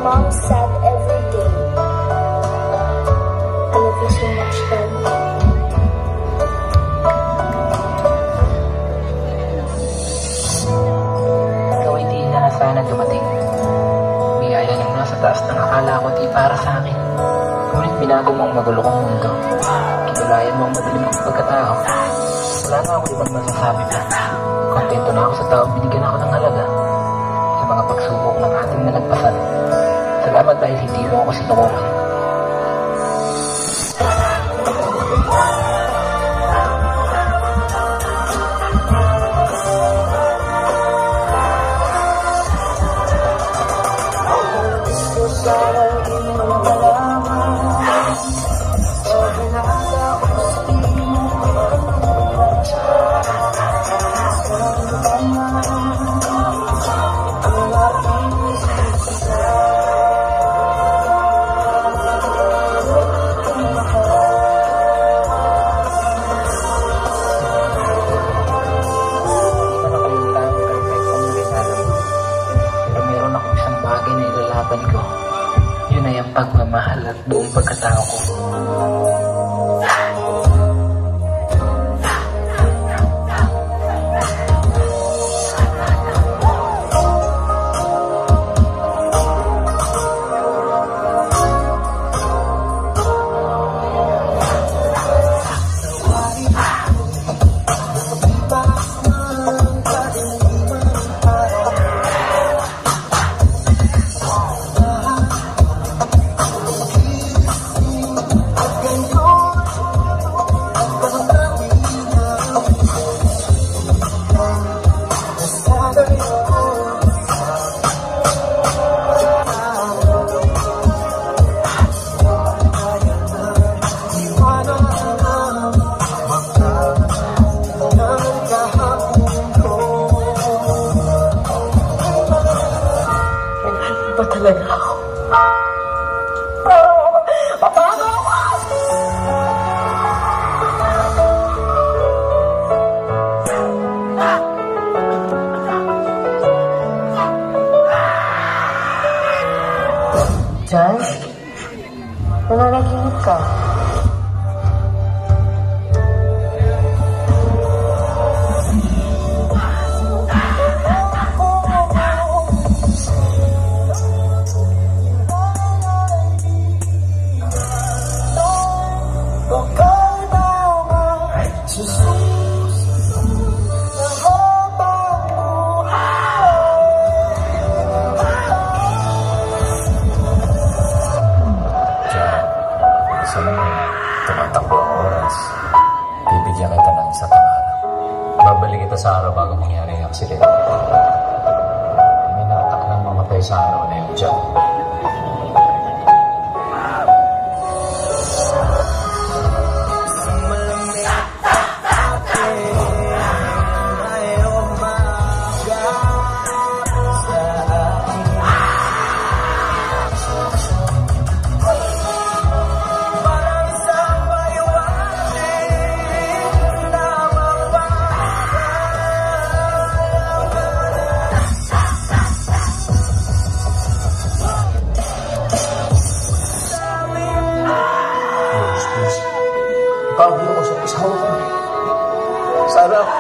mom sad every day. I love you so much, Daddy. Ikaw ay di na sana dumating. Biyaya niyong nasa taas ng akala ko di para sa akin. Ngunit binago mo ang magulo kong mundo. Kinulayan mo ang madilim kong pagkatao. Wala na ako ibang masasabi pa. Kontento na ako sa taong binigyan ako ng halaga. Sa mga pagsubok ng ating nalagpasan. Salamat dahil hindi mo ako sinukuhan. Yun ay ang pagmamahal at buong pagkatao ko. Ba talaga ako? Paano ako? Jan? Nananaginip ka? Tumatakbo ang oras. Bibigyan kita ng isa pang araw. Babalik kita sa araw bago mangyari ang aksidente. May nakatak ng mamatay sa araw na yun dyan. Ipagod ako sa isawa ko. Sana ako